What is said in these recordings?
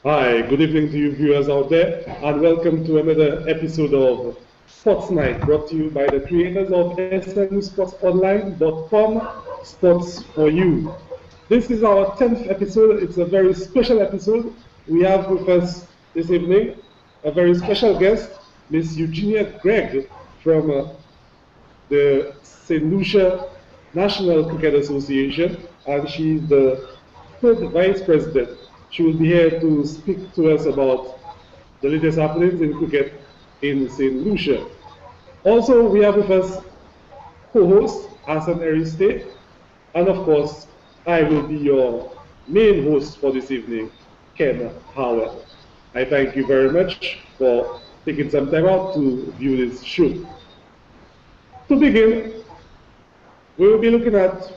Hi, good evening to you viewers out there, and welcome to another episode of Sports Night, brought to you by the creators of snsportsonline.com, Sports for You. This is our 10th episode. It's a very special episode. We have with us this evening a very special guest, Miss Eugena Gregg from the St. Lucia National Cricket Association, and she's the third vice president. She will be here to speak to us about the latest happenings in cricket in St. Lucia. Also, we have with us co-host Hassan, and of course, I will be your main host for this evening, Ken Howell. I thank you very much for taking some time out to view this show. To begin, we will be looking at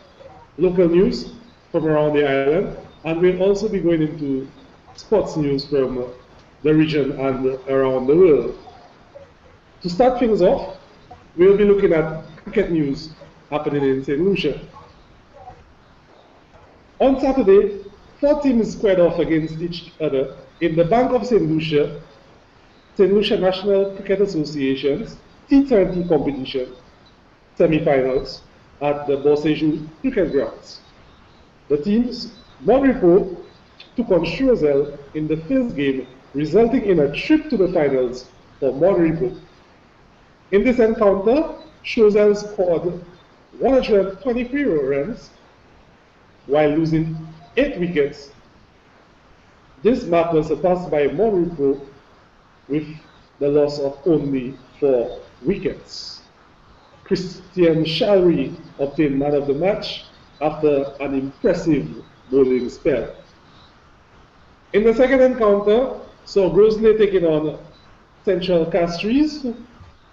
local news from around the island, and we'll also be going into sports news from the region and around the world. To start things off, we'll be looking at cricket news happening in St. Lucia. On Saturday, 4 teams squared off against each other in the Bank of St. Lucia National Cricket Association's T20 competition semi-finals at the Worrell cricket grounds. The teams Worrell took on Worrell in the first game, resulting in a trip to the finals for Worrell. In this encounter, Worrell scored 123 runs while losing 8 wickets. This mark was surpassed by Worrell with the loss of only 4 wickets. Christian Shalry obtained man of the match after an impressive bowling spell. In the second encounter, saw Grosley taking on Central Castries,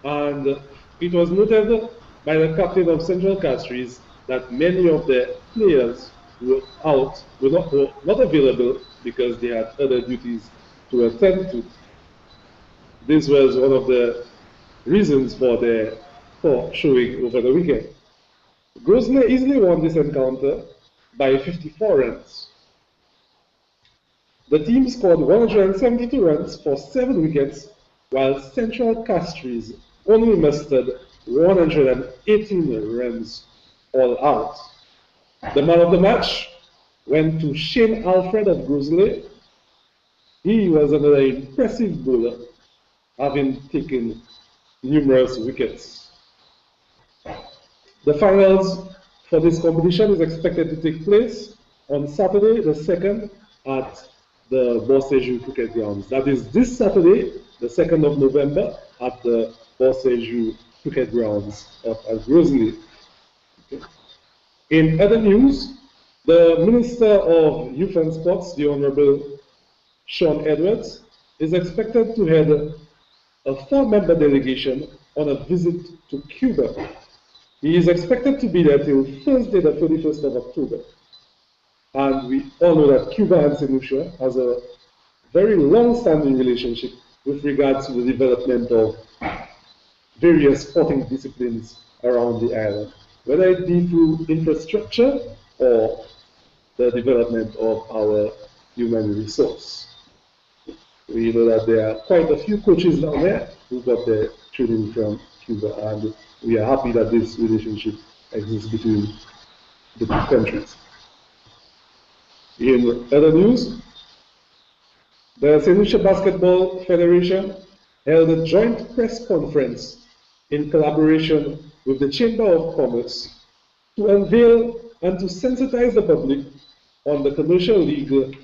and it was noted by the captain of Central Castries that many of the players were not available because they had other duties to attend to. This was one of the reasons for their poor showing over the weekend. Grosley easily won this encounter by 54 runs. The team scored 172 runs for 7 wickets, while Central Castries only mustered 118 runs all out. The man of the match went to Shane Alfred of Grosley. He was another impressive bowler, having taken numerous wickets. The finals for this competition is expected to take place on Saturday the 2nd at the Worrell cricket grounds. That is this Saturday, the 2nd of November, at the Worrell cricket grounds of Grosley. Okay. In other news, the Minister of Youth and Sports, the Honorable Sean Edwards, is expected to head a 4-member delegation on a visit to Cuba. He is expected to be there till Thursday, the 31st of October. And we all know that Cuba and St. Lucia has a very long-standing relationship with regards to the development of various sporting disciplines around the island, whether it be through infrastructure or the development of our human resource. We know that there are quite a few coaches down there who got their training from Cuba, and we are happy that this relationship exists between the two countries. In other news, the St. Lucia Basketball Federation held a joint press conference in collaboration with the Chamber of Commerce to unveil and to sensitize the public on the commercial league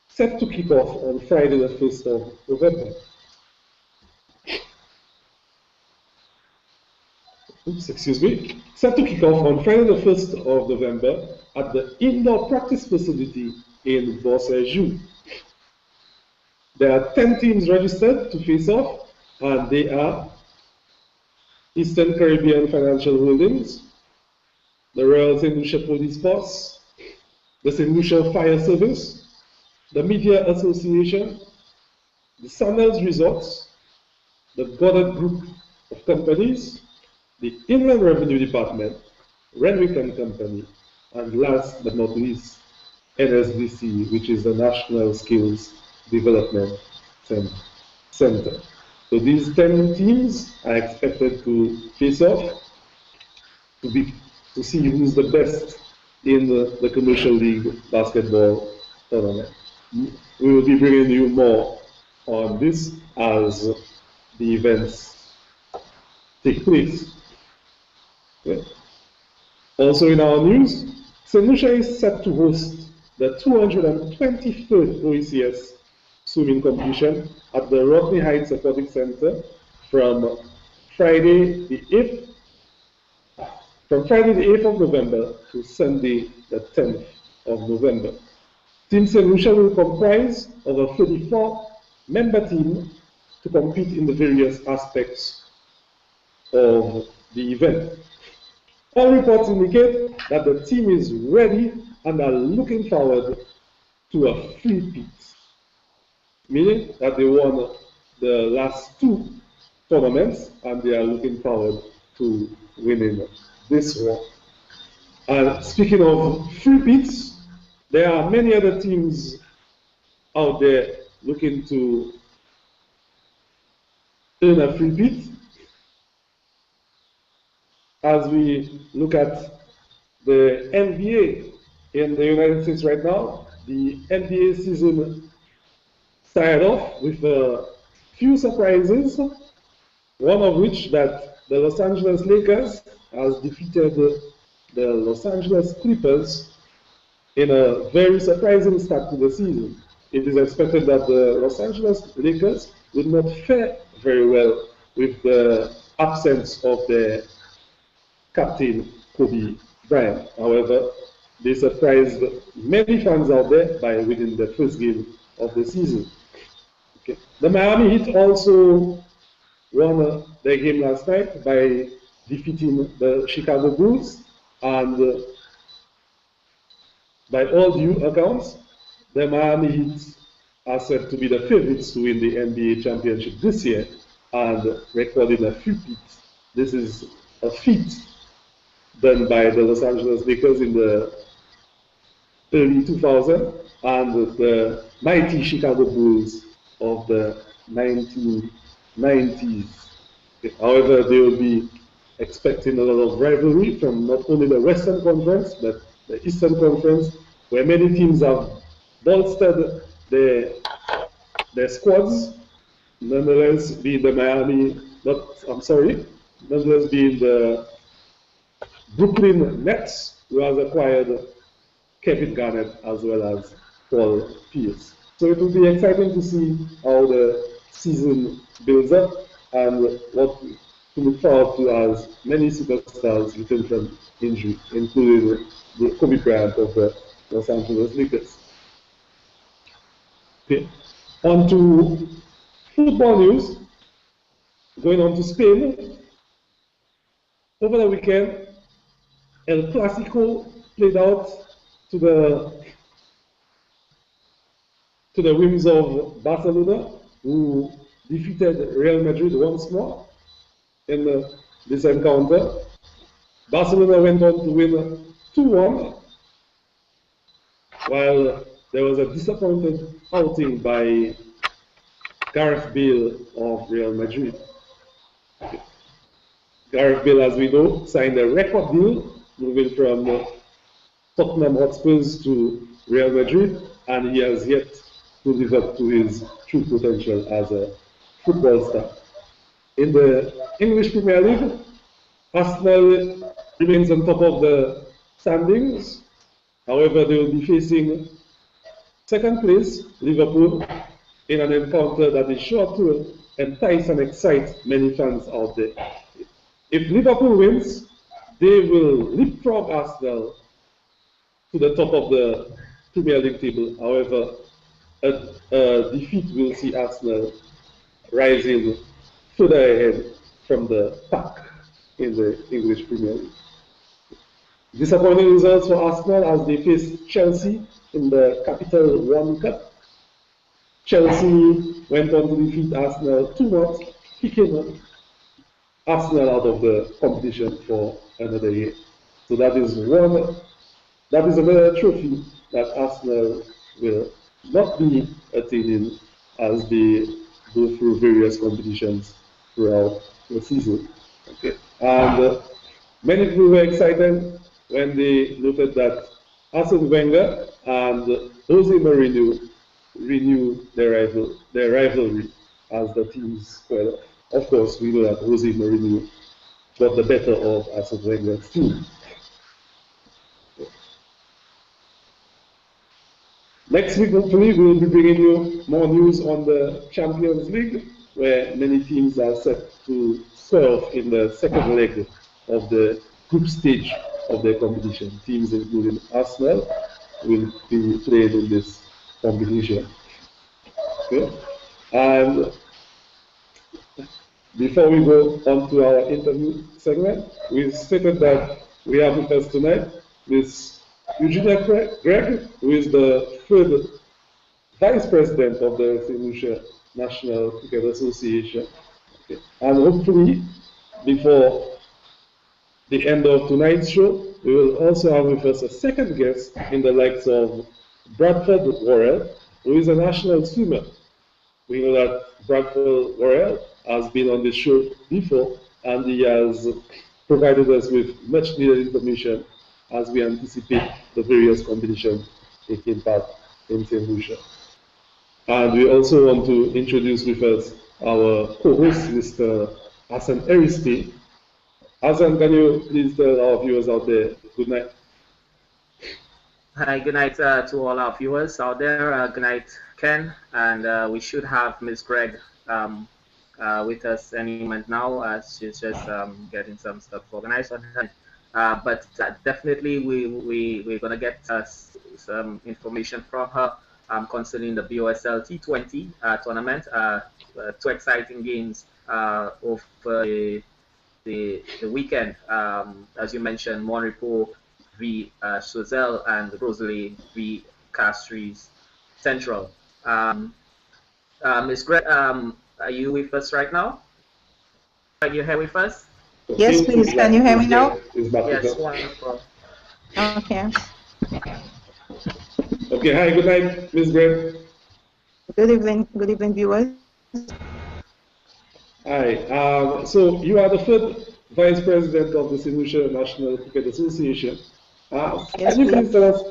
set to kick off on Friday the 1st of November. Set to kick off on Friday the 1st of November at the indoor practice facility in Worrell. There are 10 teams registered to face off, and they are Eastern Caribbean Financial Holdings, the Royal St. Lucia Police Force, the St. Lucia Fire Service, the Media Association, the Sandals Resorts, the Goddard Group of Companies, the Inland Revenue Department, Renwick and Company, and last but not least, NSDC, which is the National Skills Development Center. So these 10 teams are expected to face off to see who's the best in the Commercial League basketball tournament. We will be bringing you more on this as the events take place. Okay. Also in our news, St. Lucia is set to host the 223rd OECS swimming competition at the Rodney Heights Aquatic Center from Friday the 8th of November to Sunday the 10th of November. Team St. Lucia will comprise of a 34-member team to compete in the various aspects of the event. All reports indicate that the team is ready and are looking forward to a three-peat, meaning that they won the last two tournaments and they are looking forward to winning this one. And speaking of three-peats, there are many other teams out there looking to earn a three-peat. As we look at the NBA in the United States right now, the NBA season started off with a few surprises, one of which that the Los Angeles Lakers has defeated the Los Angeles Clippers in a very surprising start to the season. It is expected that the Los Angeles Lakers would not fare very well with the absence of their captain, Kobe Bryant. However, they surprised many fans out there by winning the first game of the season. Okay. The Miami Heat also won their game last night by defeating the Chicago Bulls, and by all due accounts, the Miami Heat are said to be the favorites to win the NBA championship this year and recording a three-peat. This is a feat done by the Los Angeles Lakers in the early 2000s and the mighty Chicago Bulls of the 1990s. However, they will be expecting a lot of rivalry from not only the Western Conference, but the Eastern Conference, where many teams have bolstered their squads, nonetheless being the nonetheless being the Brooklyn Nets, who has acquired Kevin Garnett as well as Paul Pierce. So it will be exciting to see how the season builds up and what to look forward to as many superstars return from injury, including the Kobe Bryant of the Los Angeles Lakers. Okay. On to football news. Going on to Spain. Over the weekend, El Clasico played out to the whims of Barcelona, who defeated Real Madrid once more in this encounter. Barcelona went on to win 2-1, while there was a disappointed outing by Gareth Bale of Real Madrid. Gareth Bale, as we know, signed a record deal, moving from Tottenham Hotspurs to Real Madrid, and he has yet to live up to his true potential as a football star. In the English Premier League, Arsenal remains on top of the standings. However, they will be facing second place, Liverpool, in an encounter that is sure to entice and excite many fans out there. If Liverpool wins, they will leapfrog Arsenal to the top of the Premier League table. However, a defeat will see Arsenal rising further ahead from the pack in the English Premier League. Disappointing results for Arsenal as they face Chelsea in the Capital One Cup. Chelsea went on to defeat Arsenal 2-0, kicking Arsenal out of the competition for another year. So that is another trophy that Arsenal will not be attaining as they go through various competitions throughout the season. Okay. And many people were excited when they noted that Arsene Wenger and Jose Mourinho renew their rivalry as the teams squared off. Of course, we know that Jose Mourinho got the better of Arsene Wenger's team. Next week, hopefully, we'll be bringing you more news on the Champions League, where many teams are set to serve in the second leg of the group stage of the competition. Teams including Arsenal will be playing in this competition. Okay? And before we go on to our interview segment, we stated that we have with us tonight Ms. Eugena Gregg, who is the third Vice President of the St. Lucia National Cricket Association. Okay. And hopefully, before the end of tonight's show, we will also have with us a second guest in the likes of Bradford Worrell, who is a national swimmer. We know that Bradford Worrell has been on the show before, and he has provided us with much needed information as we anticipate the various competitions taking part in St. Lucia. And we also want to introduce with us our co-host, Mr. Hassan. Hassan, can you please tell our viewers out there good night? Hi, good night to all our viewers out there. Good night, Ken. And we should have Ms. Gregg with us any moment now. She's just getting some stuff organized on her. But definitely we're going to get some information from her concerning the BOSL T20 tournament. Two exciting games over the weekend. As you mentioned, Monrepo v. Choiseul and Rosalie v. Castries Central. Ms. Gregg, are you with us right now? Are you here with us? Yes, please. Can you hear me now? Yes, wonderful. Okay. Okay, hi, good night, Ms. Gregg. Good evening, viewers. Hi, so you are the third Vice President of the St. Lucia National Cricket Association. Yes, can you please tell us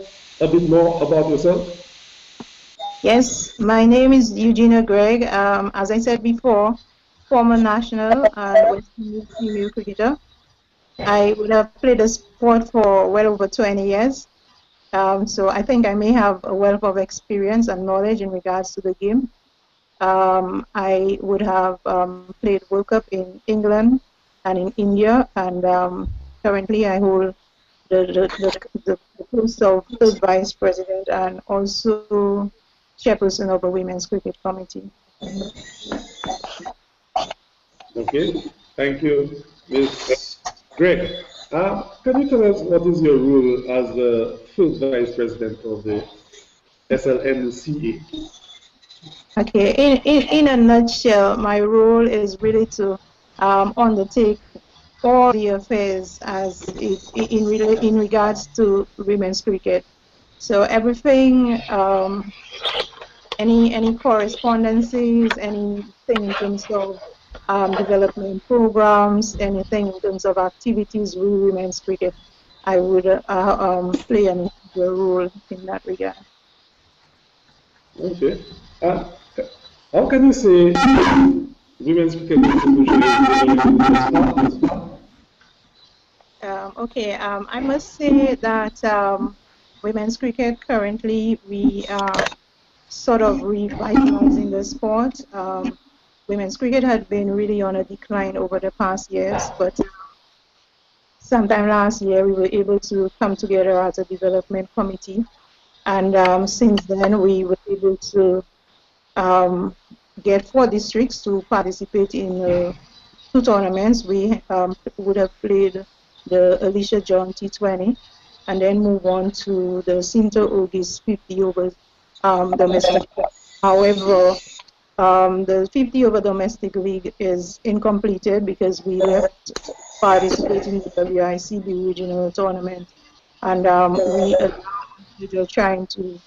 a bit more about yourself? Yes, my name is Eugena Gregg. As I said before, former national and West Indies female cricketer. I would have played the sport for well over 20 years. So I think I may have a wealth of experience and knowledge in regards to the game. I would have played World Cup in England and in India, and currently I hold the post of third Vice President and also Chairperson of the Women's Cricket Committee. Okay, thank you, Ms. Gregg. Can you tell us what is your role as the third Vice President of the SLNCA? Okay, in a nutshell, my role is really to undertake all the affairs as in regards to women's cricket. So everything, any correspondences, anything in terms of development programs, anything in terms of activities with women's cricket, I would play a role in that regard. Okay. How can you say women's cricket is okay, I must say that women's cricket currently we are sort of revitalizing the sport. Women's cricket had been really on a decline over the past years, but sometime last year we were able to come together as a development committee, and since then we were able to get 4 districts to participate in 2 tournaments. We would have played the Alicia John T20 and then move on to the Sinto Ogis 50 over domestic. However, the 50 over domestic league is incompleted because we left participating in the WICB regional tournament, and we we're just trying to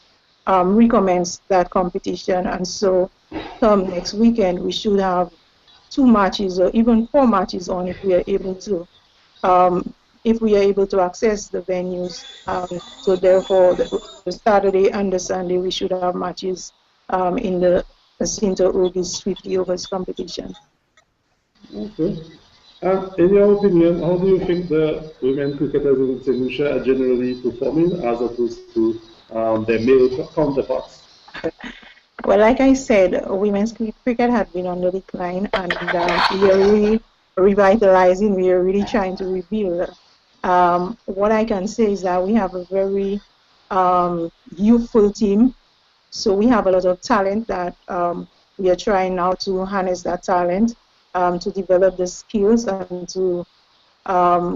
recommence that competition. And so come next weekend, we should have 2 matches or even 4 matches on if we are able to access the venues. So therefore, the Saturday and the Sunday, we should have matches in the Jacinto Obi's 50 overs competition. Okay. In your opinion, how do you think the women cricketers in St. Lucia are generally performing as opposed to their male counterparts? Well, like I said, women's cricket had been on the decline, and we are really revitalizing. We are really trying to rebuild. What I can say is that we have a very youthful team, so we have a lot of talent that we are trying now to harness that talent, to develop the skills and to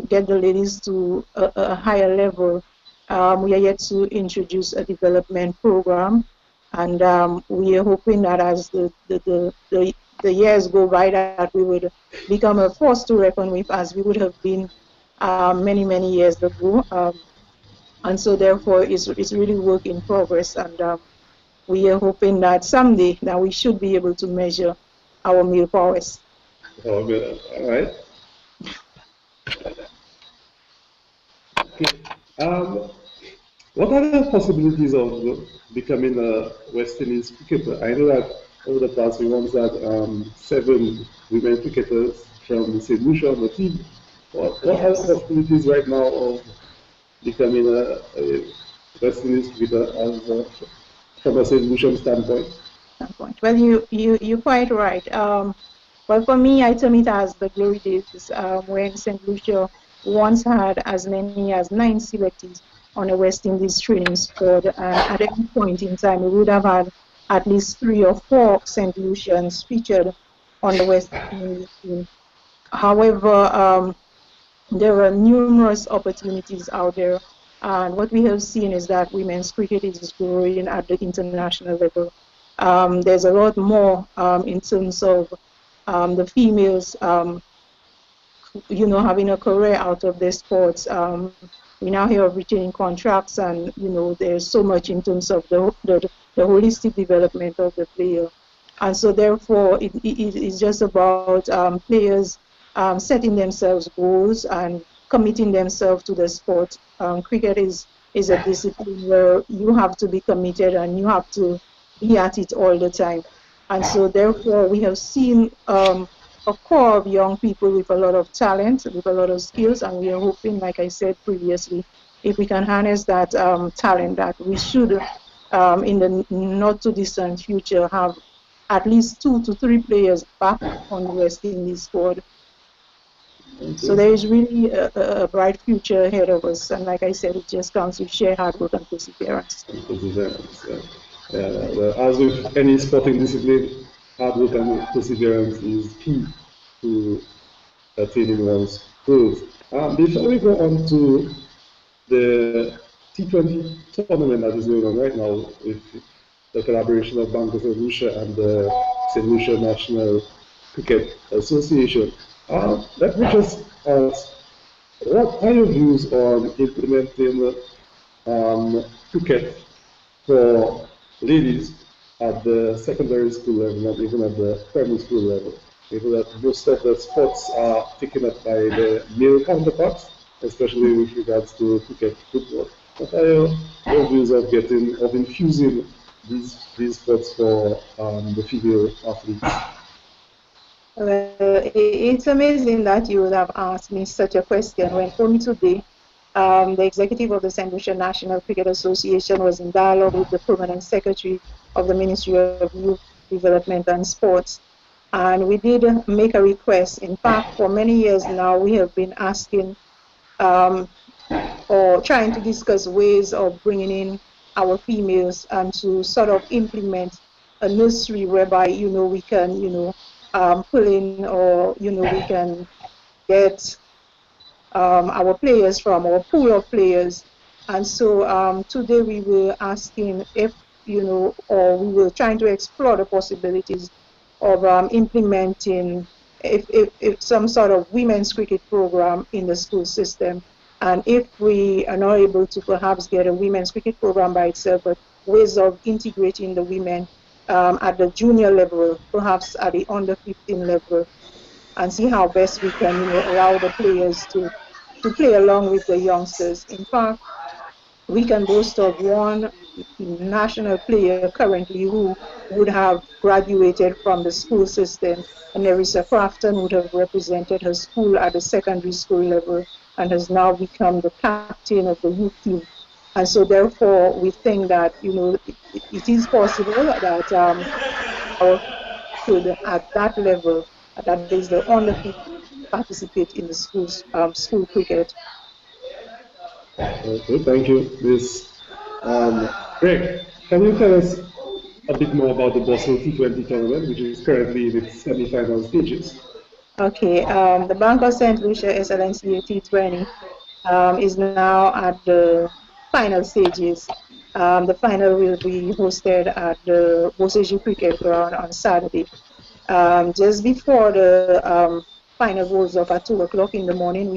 get the ladies to a higher level. We are yet to introduce a development program, and we are hoping that as the years go by, that we would become a force to reckon with, as we would have been many years ago. And so therefore it's really work in progress, and we are hoping that someday that we should be able to measure our male prowess. Oh, good. All right. Okay. What are the possibilities of becoming a West Indies cricketer? I know that over the past we once had 7 women cricketers from the St. Lucia on the team. What are the possibilities right now of becoming a West Indies cricketer from a St. Lucian standpoint? Well, you're quite right. Well, for me, I term it as the glory days when St. Lucia once had as many as 9 selectees on a West Indies training squad, and at any point in time, we would have had at least 3 or 4 St. Lucians featured on the West Indies team. However, there are numerous opportunities out there, and what we have seen is that women's cricket is growing at the international level. There's a lot more in terms of the females, having a career out of their sports. We now hear of retaining contracts, and there's so much in terms of the holistic development of the player. And so therefore it is just about players setting themselves goals and committing themselves to the sport. Cricket is a discipline where you have to be committed and you have to be at it all the time. And so therefore we have seen a core of young people with a lot of talent, with a lot of skills, and we are hoping, like I said previously, if we can harness that talent, that we should, in the not too distant future, have at least 2 to 3 players back on the West Indies squad. Okay. So there is really a bright future ahead of us, and like I said, it just comes with sheer hard work and perseverance. As with any sporting discipline, hard work and perseverance is key to attaining one's goals. Before we go on to the T20 tournament that is going on right now with the collaboration of Bank of St. Lucia and the St. Lucia National Cricket Association, let me just ask, what are your views on implementing cricket for ladies at the secondary school level, not even at the primary school level? Given that most of the sports are taken up by the male counterparts, especially with regards to cricket, football. What are your views of infusing these sports for the female athletes? Well, it's amazing that you would have asked me such a question when for me today, the executive of the St. Lucia National Cricket Association was in dialogue with the permanent secretary of the Ministry of Youth Development and Sports. And we did make a request. In fact, for many years now, we have been asking or trying to discuss ways of bringing in our females and to sort of implement a nursery whereby, we can, pull in, or, we can get our players from our pool of players. And so today we were asking if, or we were trying to explore the possibilities of implementing if some sort of women's cricket program in the school system. And if we are not able to perhaps get a women's cricket program by itself, but ways of integrating the women at the junior level, perhaps at the under 15 level, and see how best we can, allow the players to play along with the youngsters. In fact, we can boast of one national player currently who would have graduated from the school system, and Nerissa Crafton would have represented her school at the secondary school level and has now become the captain of the youth team. And so therefore, we think that, it is possible that our could at that level, that is the under 15, participate in the school cricket. Okay, thank you, Ms. Gregg, can you tell us a bit more about the Boston T20 tournament, which is currently in its semi-final stages? Okay, the Bank of St. Lucia SLNCA T20 is now at the final stages. The final will be hosted at the Boseju Cricket Ground on Saturday. Just before the final goes off at 2 o'clock in the morning,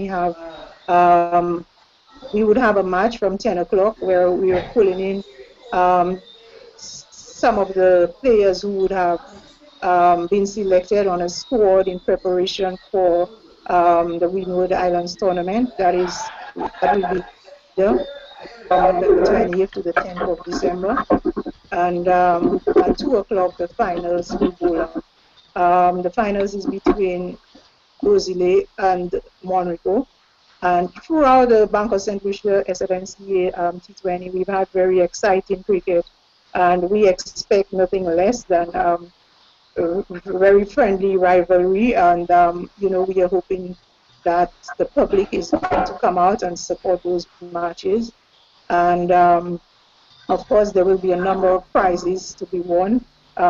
we would have a match from 10 o'clock where we are pulling in some of the players who would have been selected on a squad in preparation for the Windward Islands tournament. That will be there from the 20th to the 10th of December. And at 2 o'clock, the finals will go on. The finals is between Rosile and Monrico. And throughout the Bank of St. Lucia SLNCA T20, we've had very exciting cricket, and we expect nothing less than a very friendly rivalry. And we are hoping that the public is going to come out and support those matches. And of course, there will be a number of prizes to be won.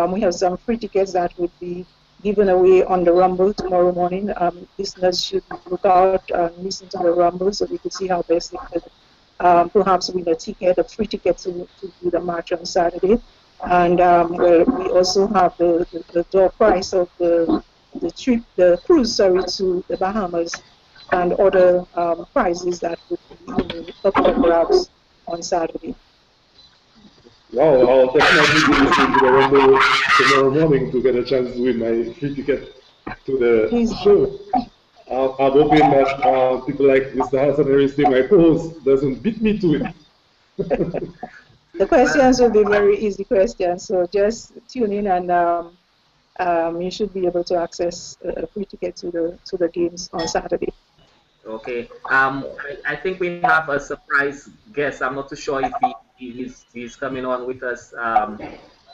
We have some free tickets that would be given away on the Rumble tomorrow morning. Listeners should look out and listen to the Rumble so we could see how best they could perhaps win a free ticket to do the match on Saturday. And we also have the door prize of the cruise, to the Bahamas, and other prizes that would be up for grabs on Saturday. Wow, I'll definitely be listening to the Rumble tomorrow morning to get a chance to win my free ticket to the show. I'm hoping that people like Mr. Hassan, my co-host, doesn't beat me to it. The questions will be very easy questions, so just tune in and you should be able to access a free ticket to the games on Saturday. Okay. I think we have a surprise guest. I'm not too sure if he's coming on with us.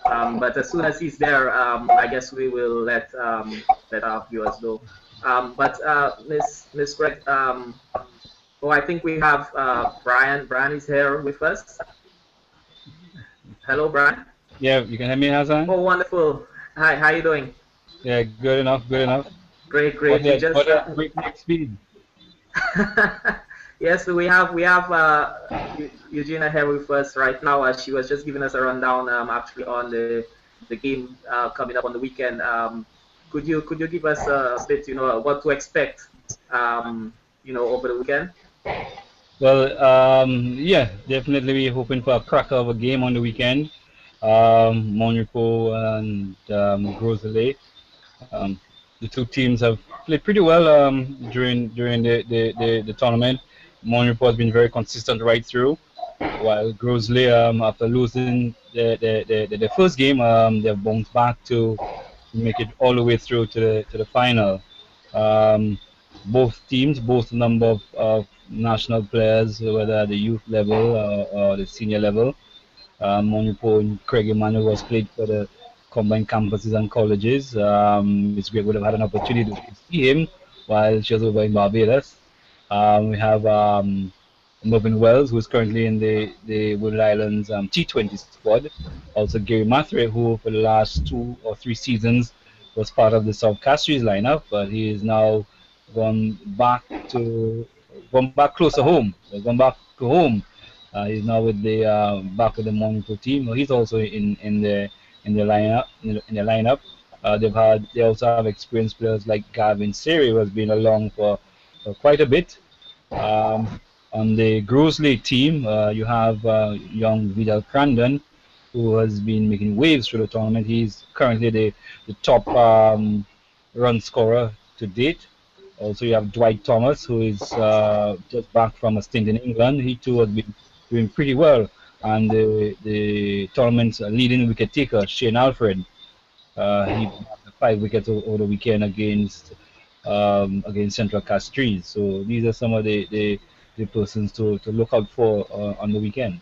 But as soon as he's there, I guess we will let our viewers know. But Miss Gregg, I think we have Brian. Brian is here with us. Hello, Brian. Yeah, you can hear me, Hassan? Oh, wonderful. Hi, how you doing? Yeah, good enough, good enough. Great. Breakneck speed. Yes, we have Eugena here with us right now. She was just giving us a rundown actually on the game coming up on the weekend. Could you give us a bit, what to expect, over the weekend? Well, yeah, definitely we're hoping for a cracker of a game on the weekend. Monrico and Grosile. The two teams have played pretty well during the tournament. Monrico has been very consistent right through, while Grosile, after losing the first game, they've bounced back to make it all the way through to the final. Both teams, both number of national players, whether at the youth level or the senior level. Monrico and Craig Emmanuel was played for the combined campuses and colleges. Ms. Gregg would have had an opportunity to see him while she was over in Barbados. We have Mervyn Wells, who is currently in the Woodland Islands T20 squad. Also Gary Mathray, who for the last 2 or 3 seasons was part of the South Castries lineup, but he is now gone back closer home. Gone back to home. He's now with the back of the Monrico team. He's also in the lineup. They also have experienced players like Gavin Siri, who has been along for quite a bit. On the Grosley team, you have young Vidal Crandon, who has been making waves through the tournament. He's currently the top run scorer to date. Also, you have Dwight Thomas, who is just back from a stint in England. He too has been doing pretty well. And the tournament's leading wicket taker, Shane Alfred, he had 5 wickets over the weekend against Central Castries. So these are some of the persons to look out for on the weekend.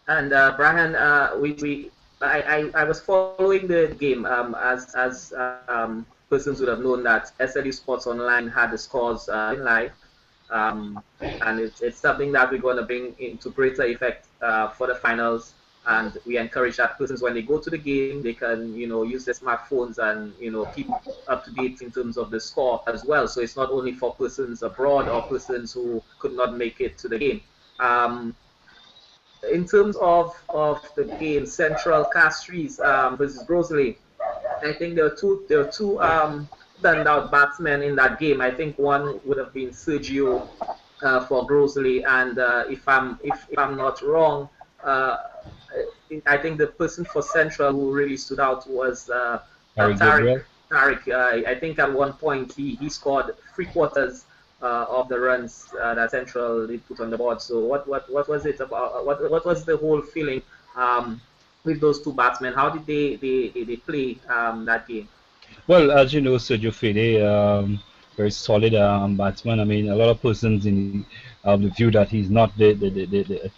And Brian, I was following the game as persons would have known that SLU Sports Online had the scores in live, and it's something that we're going to bring into greater effect for the finals. And we encourage that persons, when they go to the game, they can use their smartphones and keep up to date in terms of the score as well. So it's not only for persons abroad or persons who could not make it to the game. In terms of the game, Central Castries versus Grosley, I think there are two standout batsmen in that game. I think one would have been Sergio for Grosley, and if I'm not wrong, I think the person for Central who really stood out was Tariq. I think at one point he scored 3/4 of the runs that Central did put on the board. So what was it about? What was the whole feeling with those two batsmen? How did they play that game? Well, as you know, Sergio Fede, very solid batsman. I mean, a lot of persons in the view that he's not a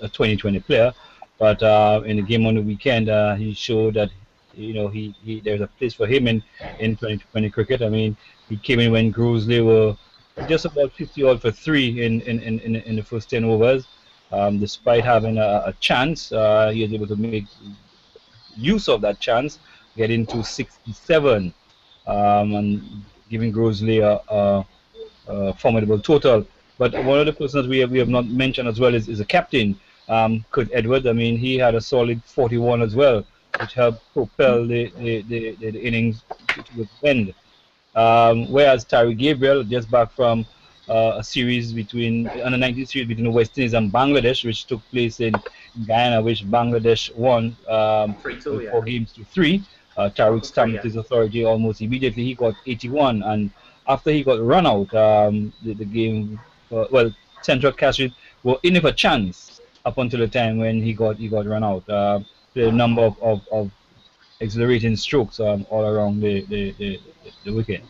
2020 player, but in the game on the weekend, he showed that there's a place for him in 2020 cricket. I mean, he came in when Grosley were just about 50 odd for 3 in the first 10 overs. Despite having a chance, he was able to make use of that chance, getting to 67, and giving Grosley a formidable total. But one of the persons we have not mentioned as well is the captain, Kurt Edwards. I mean, he had a solid 41 as well, which helped propel the innings to its end. Whereas Tariq Gabriel, just back from a series under 19 series between the West Indies and Bangladesh, which took place in Guyana, which Bangladesh won 4 games to 3. Tariq stamped his authority almost immediately. He got 81, and after he got run out, the game, Central Castries were in for a chance up until the time when he got run out. The number of exhilarating strokes all around the wicket.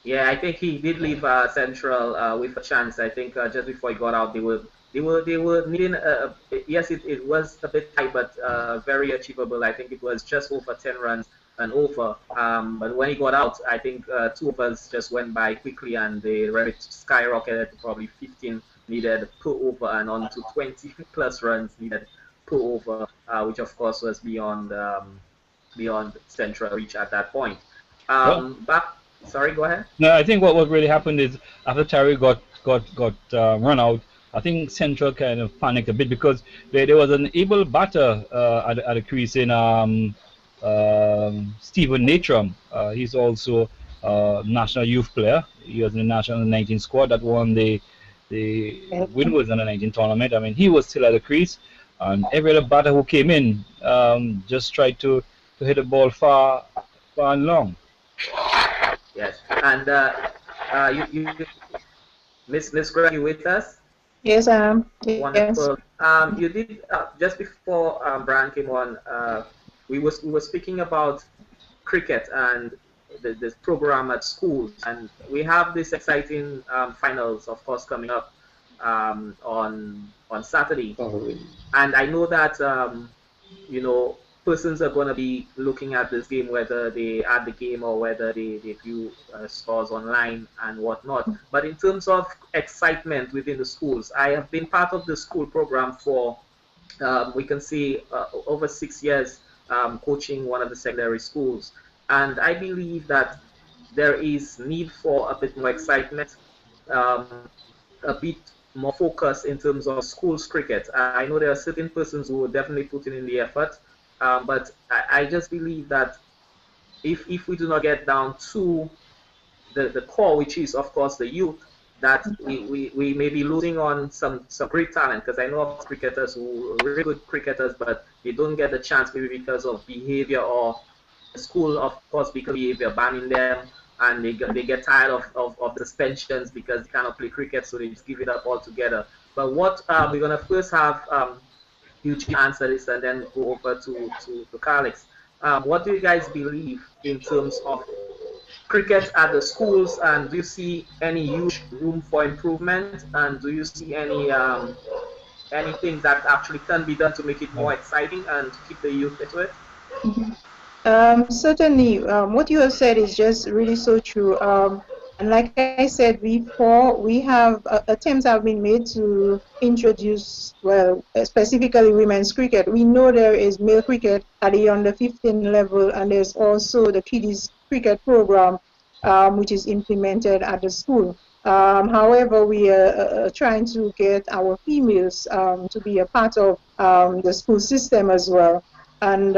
Yeah, I think he did leave Central with a chance. I think just before he got out, they were needing. Yes, it was a bit tight, but very achievable. I think it was just over 10 runs and over. But when he got out, I think 2 overs just went by quickly, and the rate skyrocketed to probably 15 needed per over, and on to 20 plus runs needed per over, which of course was beyond Central reach at that point. Sorry, go ahead. No, I think what really happened is after Tariq got run out, I think Central kind of panicked a bit because there was an able batter at the crease in Stephen Natram. He's also a national youth player. He was in the national 19 squad that won the Winners under 19 tournament. I mean, he was still at the crease, and every other batter who came in just tried to hit the ball far and long. Yes, and Miss Gregg, you with us? Yes, Wonderful. Yes. You did just before Brian came on. We were speaking about cricket and the program at schools, and we have this exciting finals, of course, coming up on Saturday. And I know that persons are going to be looking at this game, whether they at the game or whether they view scores online and whatnot. But in terms of excitement within the schools, I have been part of the school program for, we can see, over 6 years, coaching one of the secondary schools. And I believe that there is need for a bit more excitement, a bit more focus in terms of schools cricket. I know there are certain persons who are definitely putting in the effort, but I just believe that if we do not get down to the core, which is, of course, the youth, that we may be losing on some great talent, because I know of cricketers who are really good cricketers, but they don't get the chance maybe because of behavior, or the school, of course, because of behavior banning them, and they get tired of the suspensions because they cannot play cricket, so they just give it up altogether. But what we're gonna first have Eugene answer this, and then go over to Calixte. What do you guys believe in terms of cricket at the schools, and do you see any huge room for improvement, and do you see any anything that actually can be done to make it more exciting and to keep the youth into it? Certainly, what you have said is just really so true. And like I said before, we have attempts have been made to introduce, well, specifically women's cricket. We know there is male cricket at the under 15 level, and there's also the kiddies cricket program, which is implemented at the school. However, we are trying to get our females to be a part of the school system as well. And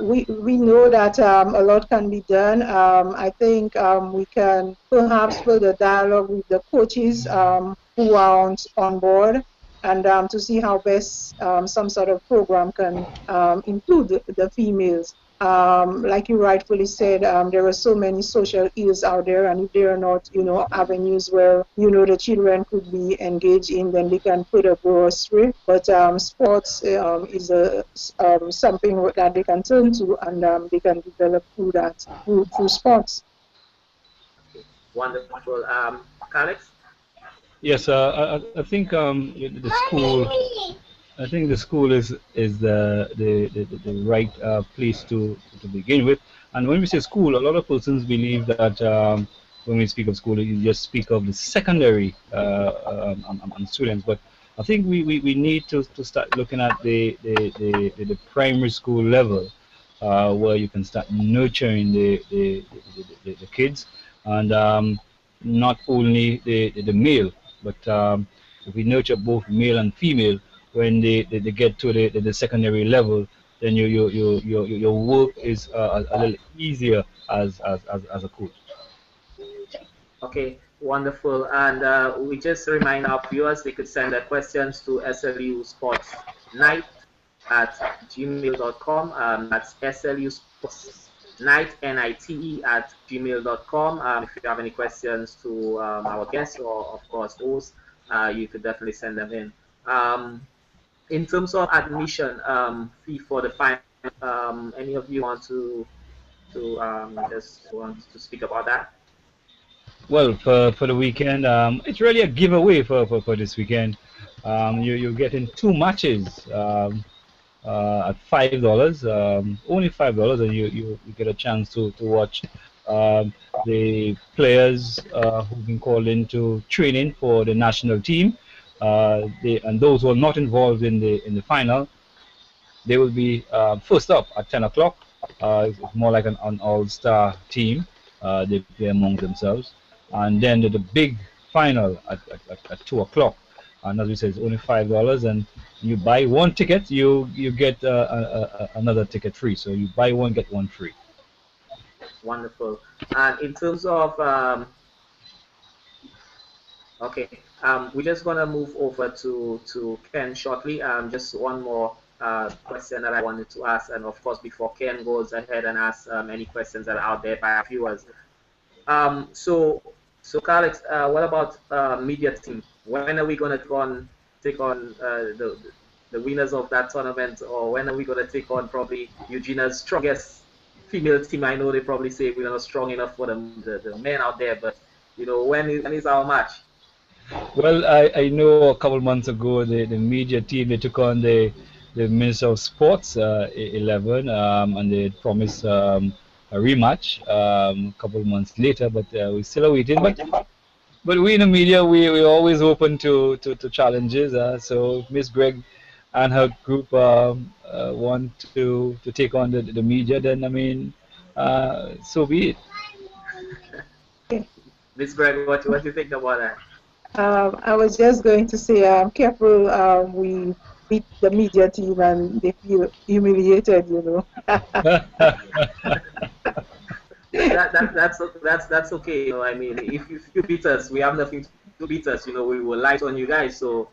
we know that a lot can be done. I think we can perhaps further dialogue with the coaches who are on board, and to see how best some sort of program can include the females. Like you rightfully said, there are so many social ills out there, and if there are not, avenues where, the children could be engaged in, then they can further go astray. But sports is something that they can turn to, and they can develop through that, through sports. Wonderful. Calixte? Yes, I think the school. I think the school is the right place to begin with. And when we say school, a lot of persons believe that when we speak of school, you just speak of the secondary students. But I think we need to start looking at the primary school level, where you can start nurturing the kids, and not only the male, but if we nurture both male and female, when they get to the secondary level, then your work is a little easier as a coach. Okay, wonderful. And we just remind our viewers they could send their questions to slusportsnight@gmail.com. That's slusportsnight@gmail.com. If you have any questions to our guests, or of course hosts, you could definitely send them in. In terms of admission fee for the final, any of you want to speak about that? Well, for the weekend, it's really a giveaway for this weekend. You're getting 2 matches at $5, only $5, and you get a chance to watch the players who've been called into training for the national team. And those who are not involved in the final, they will be first up at 10 o'clock. It's more like an all-star team. They play among themselves, and then the big final at 2 o'clock. And as we said, it's only $5, and you buy 1 ticket, you get another ticket free. So you buy 1, get 1 free. Wonderful. And in terms of okay. We're just going to move over to Ken shortly. Just one more question that I wanted to ask, and of course, before Ken goes ahead and asks any questions that are out there by our viewers. So Calixte, what about media team? When are we going to take on the winners of that tournament, or when are we going to take on probably Eugena's strongest female team? I know they probably say we're not strong enough for the men out there, but when is our match? Well, I know a couple months ago the media team, they took on the Minister of Sports 11, and they promised a rematch a couple months later, but we're still awaiting. But we in the media, we're always open to challenges. So Miss Gregg and her group want to take on the media, then I mean, so be it. Miss Gregg, what do you think about that? I was just going to say, careful, we beat the media team and they feel humiliated, That's okay. I mean, if you beat us, we have nothing to beat us, we will light on you guys. So,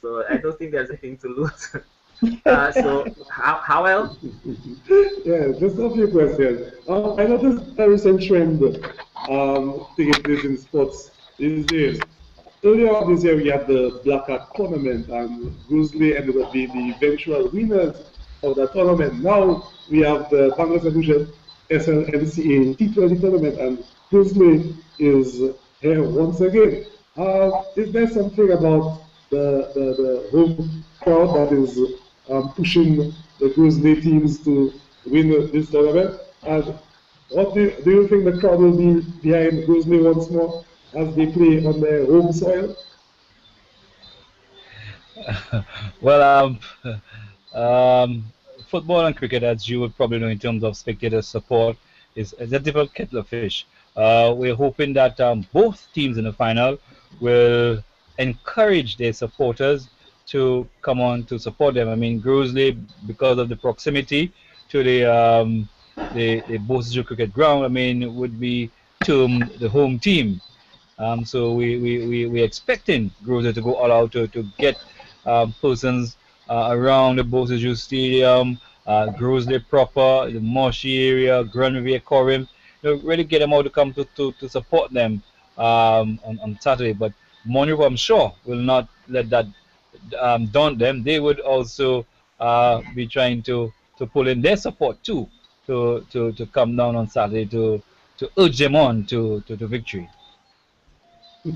so I don't think there's anything to lose. So, how else? Yeah, just a few questions. I noticed a recent trend taking place in sports these days. Earlier on this year, we had the Black Hat tournament, and Grizzly ended up being the eventual winners of the tournament. Now we have the Bangladesh Solution SLNCA T20 tournament, and Grizzly is here once again. Is there something about the home crowd that is pushing the Grizzly teams to win this tournament? And what do you think the crowd will be behind Grizzly once more as they play on their home soil? Well, football and cricket, as you would probably know, in terms of spectator support, is a different kettle of fish. We're hoping that both teams in the final will encourage their supporters to come on to support them. I mean, Grizzly, because of the proximity to the Boston cricket ground, I mean, would be termed the home team. So we're expecting Grizzly to go all out to get persons around the Boston Stadium, Grizzly proper, the Marshy area, Grand Riviere, Corim, really get them out to come to support them on Saturday. But Monroe, I'm sure, will not let that daunt them. They would also be trying to pull in their support too to come down on Saturday to urge them on to victory. Do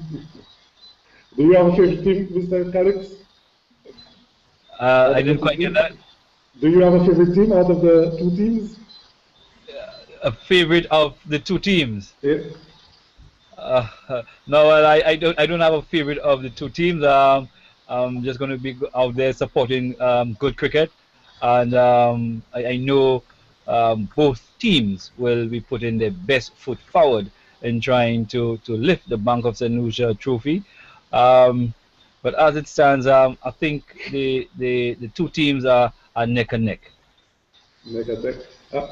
you have a favorite team, Mr. Calixte? I didn't quite get that. Do you have a favorite team out of the two teams? A favorite of the two teams? Yeah. No, well, I don't have a favorite of the two teams. I'm just going to be out there supporting good cricket, and I know both teams will be putting their best foot forward in trying to lift the Bank of St. Lucia trophy. But as it stands, I think the two teams are neck and neck. Neck and neck.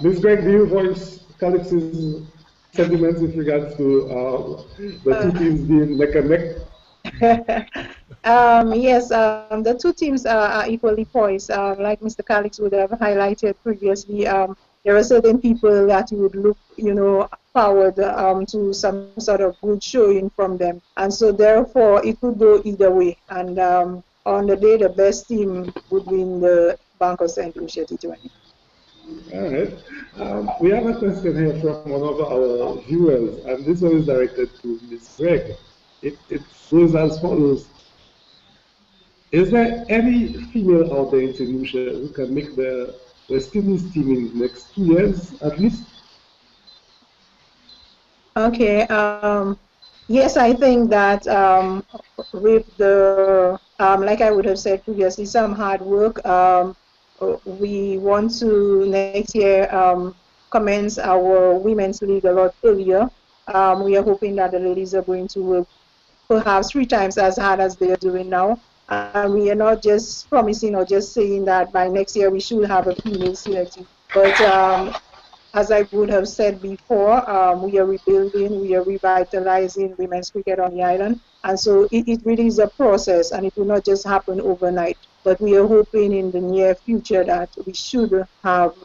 Ms. Gregg, do you voice Calixte's sentiments with regards to the two teams being neck and neck? Yes, the two teams are equally poised. Like Mr. Calixte would have highlighted previously, there are certain people that you would look, forward to some sort of good showing from them, and so therefore it could go either way. And on the day, the best team would win the Bank of St. Lucia T20. All right. We have a question here from one of our viewers, and this one is directed to Ms. Gregg. It goes as follows. Is there any female out there in St. Lucia who can make the West Indies team in the next 2 years at least? Okay. Yes, I think that with the, like I would have said previously, some hard work, we want to next year commence our women's league a lot earlier. We are hoping that the ladies are going to work perhaps 3 times as hard as they are doing now. We are not just promising or just saying that by next year we should have a female selective. But as I would have said before, we are rebuilding, we are revitalizing women's cricket on the island. And so it really is a process, and it will not just happen overnight. But we are hoping in the near future that we should have,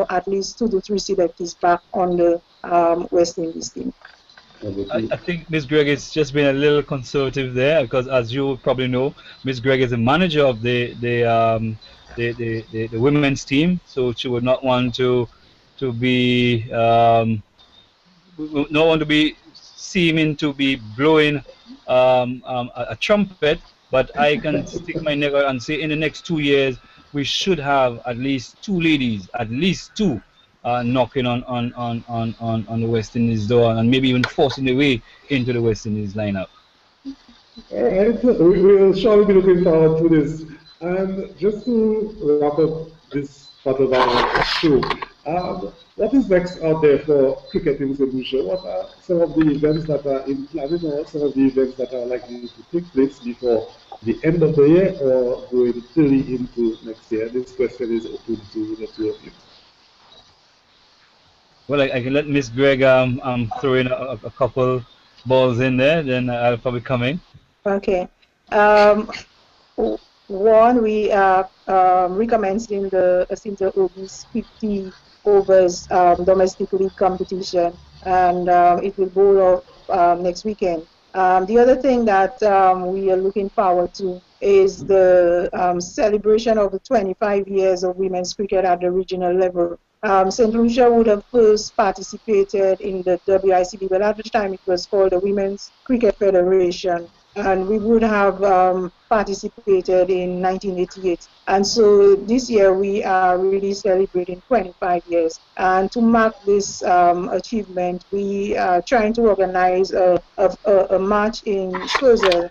at least 2 to 3 selectees back on the West Indies team. I think Ms. Gregg has just been a little conservative there, because as you probably know, Ms. Gregg is the manager of the women's team, so she would not want to be seeming to be blowing a trumpet. But I can stick my neck out and say in the next 2 years we should have at least 2 ladies, at least 2. Knocking on the West Indies door, and maybe even forcing their way into the West Indies lineup. All right, we will surely be looking forward to this. And just to wrap up this part of our show, what is next out there for cricket in St. Lucia? What are some of the events that are in planning, or some of the events that are likely to take place before the end of the year or going early into next year? This question is open to the two of you. Well, I can let Miss Gregg throw in a couple balls in there, then I'll probably come in. Okay. One, we are recommencing the Asinta Obis 50 overs domestic league competition, and it will go off next weekend. The other thing that we are looking forward to is the celebration of the 25 years of women's cricket at the regional level. St. Lucia would have first participated in the WICB, but at the time it was called the Women's Cricket Federation, and we would have participated in 1988. And so this year we are really celebrating 25 years. And to mark this achievement, we are trying to organize a match in Scherzer,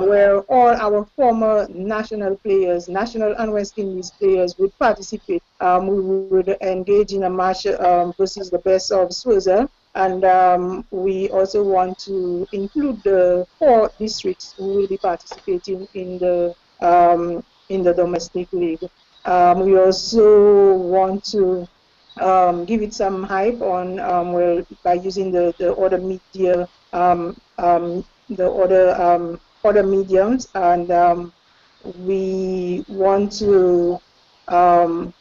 where all our former national players, national and West Indies players would participate. We would engage in a match versus the best of Scherzer. And we also want to include the 4 districts who will be participating in the domestic league. We also want to give it some hype on well, by using the other media, the other mediums, and we want to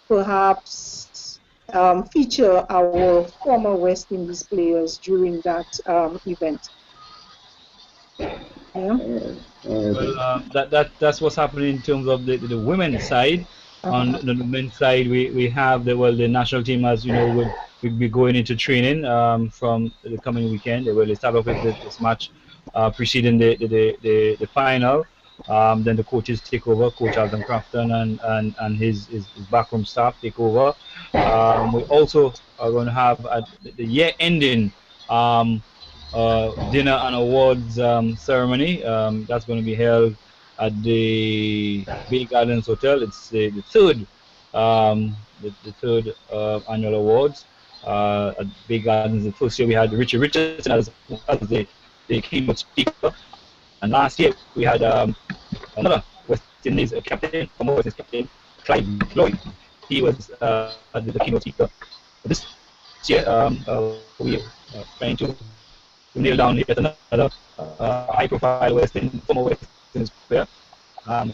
perhaps feature our former West Indies players during that event. Yeah. Well, that's what's happening in terms of the women's side. On the men's side, we have the national team, as you know, will be going into training from the coming weekend. They will start off with this match preceding the final. Then the coaches take over, Coach Alton Crafton and his backroom staff take over. We also are going to have the year-ending dinner and awards ceremony. That's going to be held at the Bay Gardens Hotel. It's the third annual awards at Bay Gardens. The first year we had Richard Richardson as the keynote speaker, and last year we had another West Indies captain, former West Indies captain, Clyde Lloyd. He was the keynote speaker. This year we are trying to nail down yet another high-profile former West Indies player.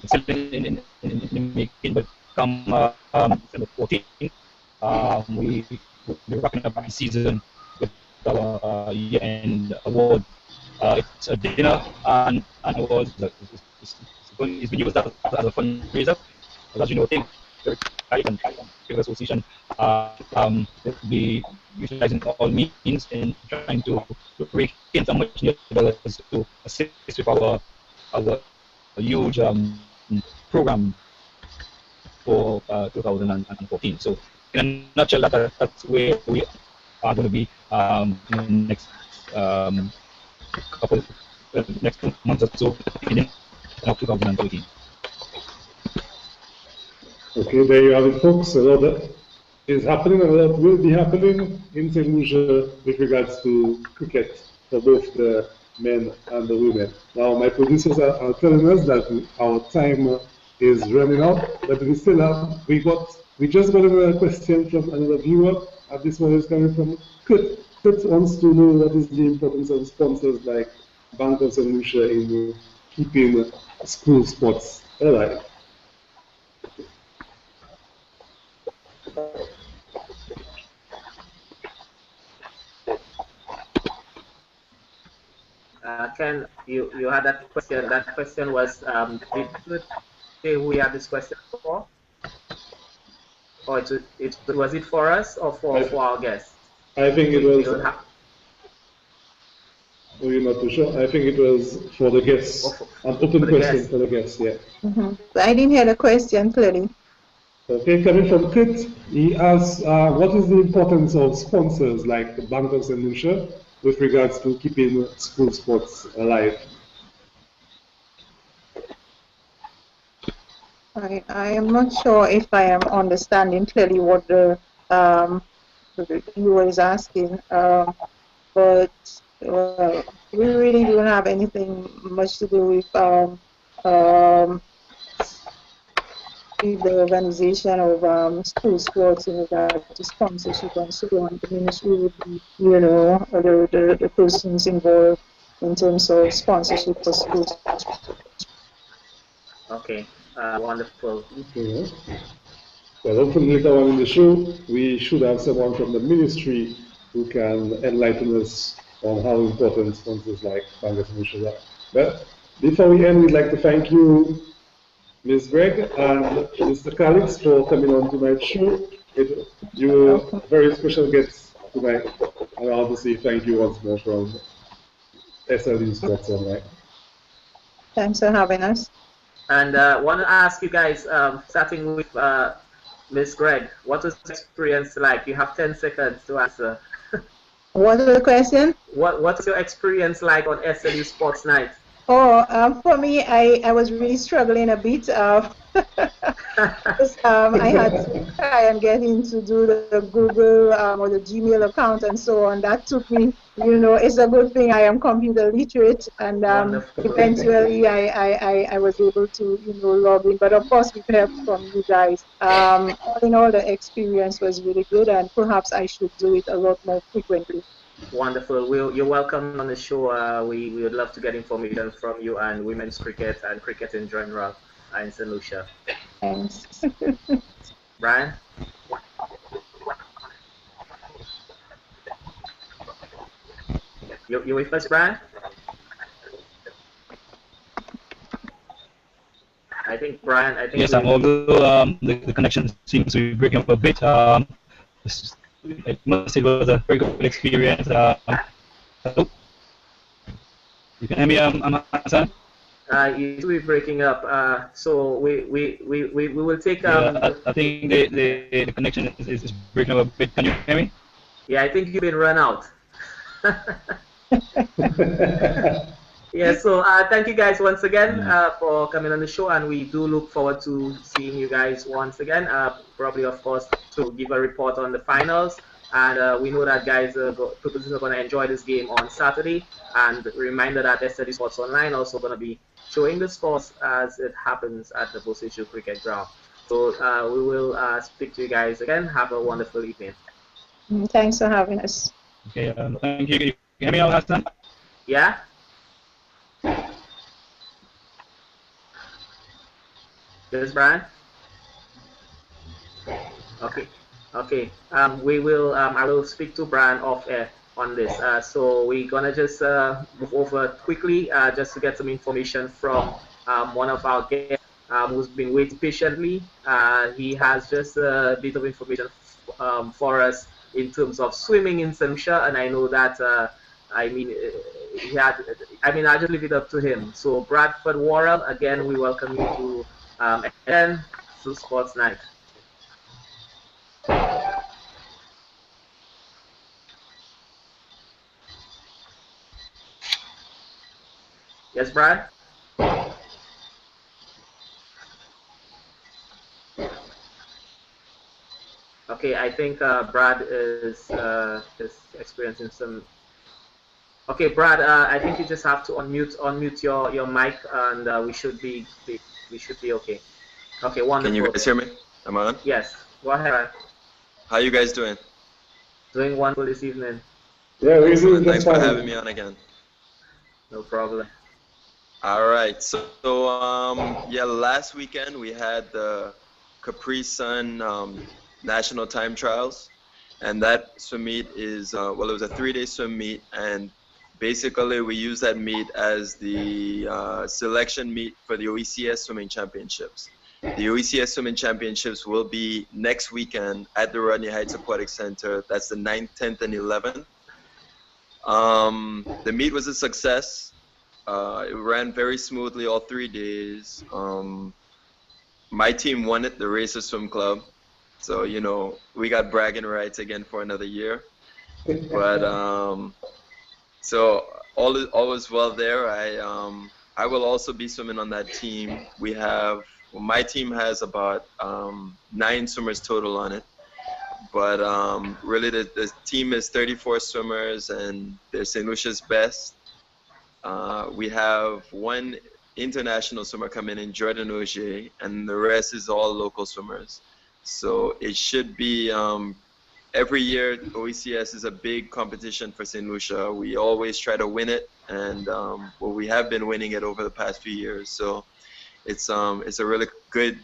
Still in the making, but come December 14th, we'll be wrapping up the season with our year-end award. It's a dinner and awards. It's been used as a fundraiser. As you know, the Cricket Association will be utilizing all means in trying to rake in some much needed dollars to assist with our huge program for 2014. So, in a nutshell, that's where we are going to be in the next next months or so in 2013. Okay, there you have it, folks. A lot is happening, and a lot will be happening in St. Lucia with regards to cricket for both the men and the women. Now, my producers are telling us that our time is running out, but we still have, we just got another question from another viewer, and this one is coming from Kurt. Kurt wants to know what is the importance of sponsors like Bank of St. Lucia in keeping school sports alive. Ken, you had that question. That question was, did you say who we had this question for? Or was it for us or for our guests? I think it was. Oh, you're not too sure? I think it was for the guests. An open question for the guests, yeah. I didn't hear the question clearly. Okay, coming from Kit, he asks, what is the importance of sponsors like the Bank of St. Lucia with regards to keeping school sports alive? I am not sure if I am understanding clearly what the viewer is asking, but we really don't have anything much to do with with the organization of school sports in regard to sponsorship and so on. The ministry would be, the persons involved in terms of sponsorship for schools. Okay, wonderful. Okay. Well, hopefully later on in the show, we should have someone from the ministry who can enlighten us on how important sponsors like Bank of Solutions are. But before we end, we'd like to thank you, Ms. Gregg and Mr. Calixte, for coming on tonight's show. You were very special guests tonight, and I want to say thank you once more from SLD Sports Online. Thanks for having us. And I want to ask you guys, starting with Ms. Gregg, what was the experience like? You have 10 seconds to answer. What was the question? What's your experience like on SLU Sports Night? Oh, for me, I was really struggling a bit. I had to try and get in to do the Google or the Gmail account and so on. That took me, it's a good thing I am computer literate, and eventually I was able to, log in. But of course, with help from you guys. All in all, the experience was really good, and perhaps I should do it a lot more frequently. Wonderful. You're welcome on the show. We would love to get information from you and women's cricket and cricket in general in St. Lucia. Thanks. Brian? You with us, Brian? I think Brian. Yes, although the connection seems to be breaking up a bit. I must say it was a very good experience. Hello? You can hear me, Hassan? You will be breaking up. So we will take. Yeah, I think the connection is breaking up a bit. Can you hear me? Yeah, I think you've been run out. Yeah. So thank you guys once again for coming on the show, and we do look forward to seeing you guys once again. Probably, of course, to give a report on the finals. And we know that guys, purposes are going to enjoy this game on Saturday. And reminder that SSN Sports Online also going to be showing the scores as it happens at the Bosishu Cricket Ground. So we will speak to you guys again. Have a wonderful evening. Thanks for having us. Okay, thank you. Can you hear me now, Hassan? Yeah? Yes, Brian? Okay. Okay. We will. I will speak to Brian off air on this. So we're gonna just move over quickly, just to get some information from one of our guests who's been waiting patiently. He has just a bit of information for us in terms of swimming in St. Lucia, and I know that. I'll just leave it up to him. So Bradford Worrell, again, we welcome you to SSN Sports Night. Yes, Brad? Okay, I think Brad is experiencing some. Okay, Brad, I think you just have to unmute your mic, and we should be okay. Okay, wonderful. Can you guys hear me? Am I on? Yes. Go ahead. How you guys doing? Doing wonderful this evening. Yeah, we're doing Thanks for having me on again. No problem. All right. So yeah, last weekend we had the Capri Sun National Time Trials, and that swim meet is it was a 3-day swim meet, and basically we use that meet as the selection meet for the OECS Swimming Championships. The OECS Swimming Championships will be next weekend at the Rodney Heights Aquatic Center. That's the 9th, 10th, and 11th. The meet was a success. It ran very smoothly all 3 days. My team won it, the Racer Swim Club. So, you know, we got bragging rights again for another year. But so all was well there. I will also be swimming on that team. My team has about 9 swimmers total on it. But really the team is 34 swimmers, and they're St. Lucia's best. We have one international swimmer coming in, Jordan Auger, and the rest is all local swimmers. So it should be, every year OECS is a big competition for St. Lucia. We always try to win it, and well, we have been winning it over the past few years. So it's a really good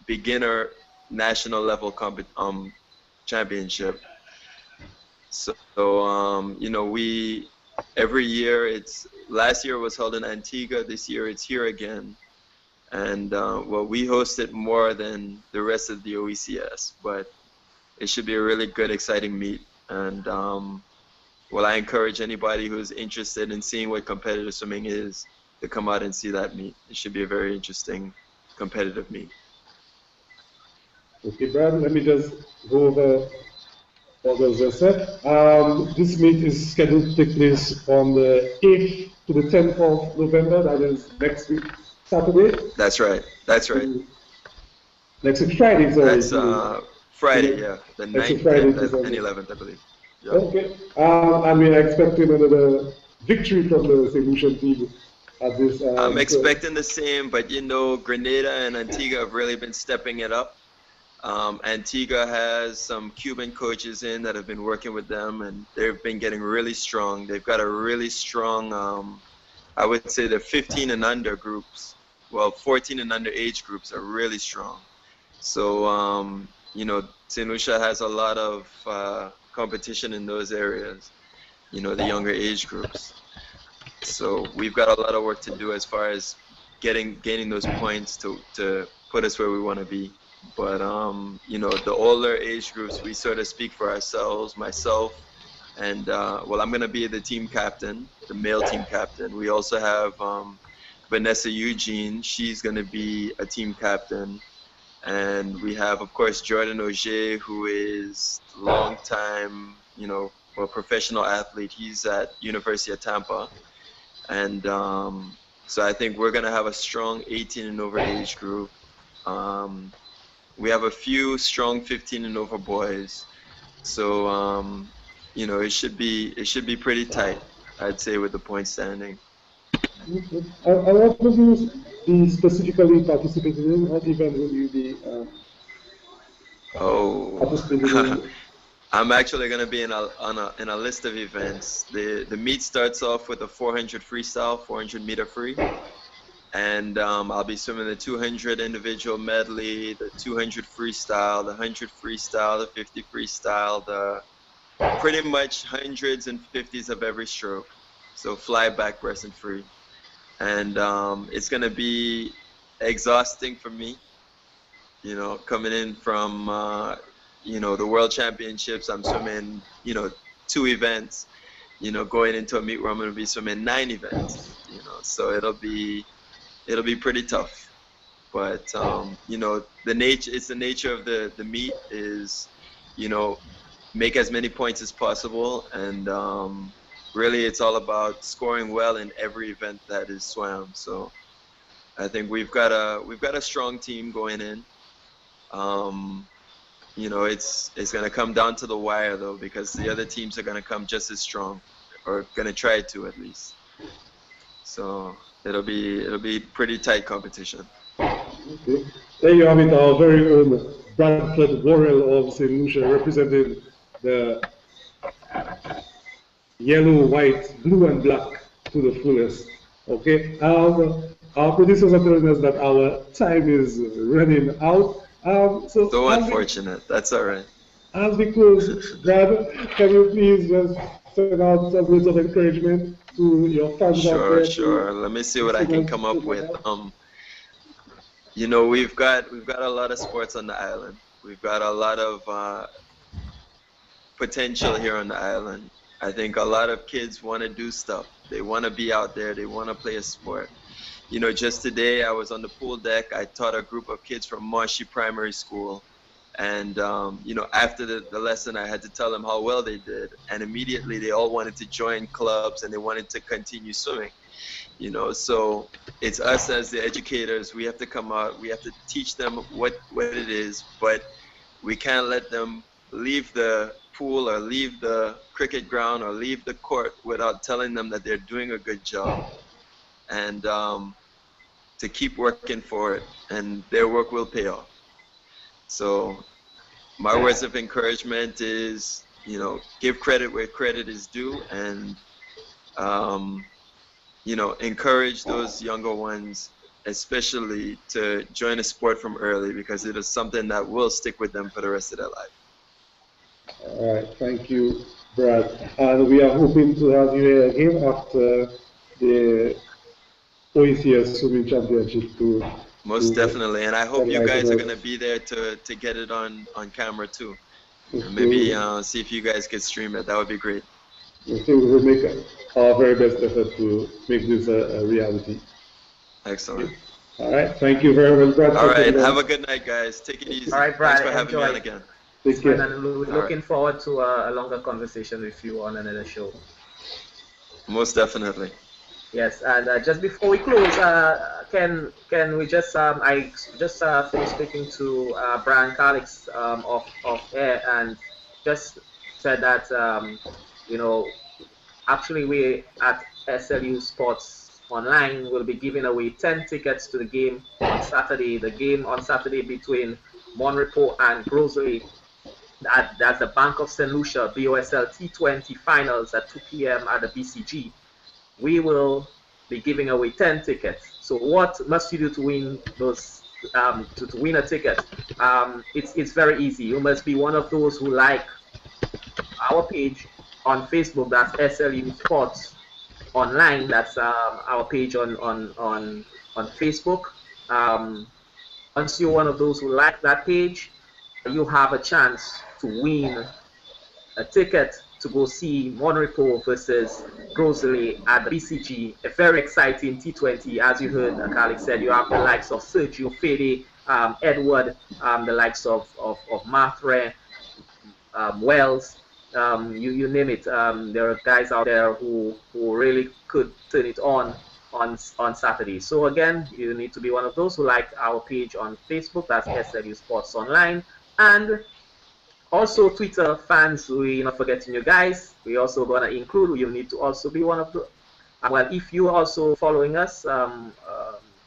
beginner national level championship. So you know, we every year last year was held in Antigua. This year it's here again, and well, we host it more than the rest of the OECS, but it should be a really good, exciting meet. And well, I encourage anybody who's interested in seeing what competitive swimming is to come out and see that meet. It should be a very interesting, competitive meet. Okay, Brad, let me just go over what was just said. This meet is scheduled to take place on the 8th to the 10th of November. That is next week, Saturday. That's right. That's right. Next week, Friday. Sorry. That's Friday, yeah. The 9th, 10th, and 11th, I believe. Yeah. Okay. And we are expecting another victory from the St. Lucian team at this. I'm expecting the same, but you know, Grenada and Antigua have really been stepping it up. Antigua has some Cuban coaches in that have been working with them, and they've been getting really strong. They've got a really strong, I would say the 15 and under groups, well, 14 and under age groups are really strong. So, you know, St. Lucia has a lot of competition in those areas, you know, the younger age groups. So we've got a lot of work to do as far as gaining those points to put us where we want to be. But you know, the older age groups, we sort of speak for ourselves. Myself and well, I'm gonna be the team captain, the male team captain. We also have Vanessa Eugene. She's gonna be a team captain, and we have, of course, Jordan Auger, who is long time, you know, a professional athlete. He's at University of Tampa, and so I think we're gonna have a strong 18 and over age group. We have a few strong 15 and over boys, so you know, it should be pretty tight, I'd say, with the point standing. I want to be specifically participating in. What event will you be participating in? I'm actually going to be in a list of events. The meet starts off with a 400 freestyle, 400 meter free. And I'll be swimming the 200 individual medley, the 200 freestyle, the 100 freestyle, the 50 freestyle, the pretty much hundreds and 50s of every stroke. So fly, back, breast, and free. And it's going to be exhausting for me, you know, coming in from, you know, the World Championships. I'm swimming, you know, 2 events, you know, going into a meet where I'm going to be swimming 9 events, you know, so it'll be pretty tough. But you know, it's the nature of the meet is, you know, make as many points as possible, and really it's all about scoring well in every event that is swam. So I think we've got a strong team going in. You know, it's going to come down to the wire though, because the other teams are going to come just as strong, or going to try to at least. So it'll be pretty tight competition. Okay. There you have it, our very own Bradford Worrell of St. Lucia, representing the yellow, white, blue, and black to the fullest. Okay. Our producers are telling us that our time is running out. So unfortunate. That's all right. As we close, Brad, can you please just send out some words of encouragement to your fans out there? Sure. Let me see what I can come up with. You know, we've got a lot of sports on the island. We've got a lot of potential here on the island. I think a lot of kids want to do stuff. They want to be out there. They want to play a sport. You know, just today I was on the pool deck. I taught a group of kids from Marshy Primary School. And, you know, after the lesson, I had to tell them how well they did. And immediately they all wanted to join clubs and they wanted to continue swimming. You know, so it's us as the educators. We have to come out. We have to teach them what it is. But we can't let them leave the pool or leave the cricket ground or leave the court without telling them that they're doing a good job. And, to keep working for it, and their work will pay off. So my words of encouragement is, you know, give credit where credit is due, and you know, encourage those younger ones, especially to join a sport from early, because it is something that will stick with them for the rest of their life. All right, thank you, Brad. And we are hoping to have you here again after the OECS Swimming Championship too. Most definitely, and I hope you guys are going to be there to get it on camera too. And maybe see if you guys could stream it. That would be great. I think we will make our very best effort to make this a reality. Excellent. All right, thank you very much, Brad. All right, have a good night, guys. Take it easy. All right, Brad, thanks for having me on again. Take care. And we're looking forward to a longer conversation with you on another show. Most definitely. Yes, and just before we close, can we just I just finished speaking to Brian Calixte of air, and just said that you know, actually we at SLU Sports Online will be giving away 10 tickets to the game on Saturday. The game on Saturday between Monrepo and Grosley. That's the Bank of St. Lucia BOSL T20 finals at 2 p.m. at the BCG. We will be giving away 10 tickets. So what must you do to win those? To win a ticket? It's very easy. You must be one of those who like our page on Facebook. That's SLU Sports Online. That's our page on Facebook. Once you're one of those who like that page, you have a chance to win a ticket to go see Monrepo versus Grosley at the BCG. A very exciting T20. As you heard, Calixte said, you have the likes of Sergio Fede, Edward, the likes of Mathre, Wells, you name it. There are guys out there who really could turn it on Saturday. So again, you need to be one of those who like our page on Facebook. That's SLU Sports Online. And also Twitter fans, we're not forgetting you guys. We also gonna include, you need to also be one of the, well, if you also following us on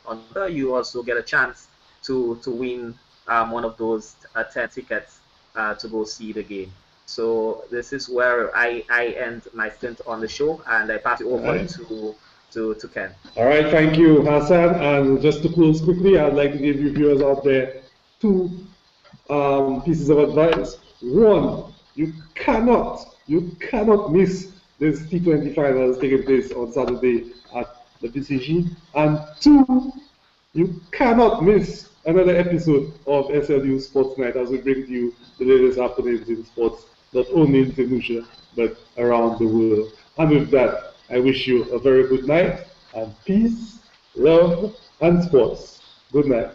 Twitter, you also get a chance to win one of those 10 tickets to go see the game. So this is where I end my stint on the show, and I pass it over to Ken. All right, thank you, Hassan. And just to close quickly, I'd like to give you viewers out there 2 pieces of advice. 1, you cannot miss this T20 finals taking place on Saturday at the BCG. And 2, you cannot miss another episode of SLU Sports Night as we bring to you the latest happenings in sports, not only in St. Lucia, but around the world. And with that, I wish you a very good night, and peace, love, and sports. Good night.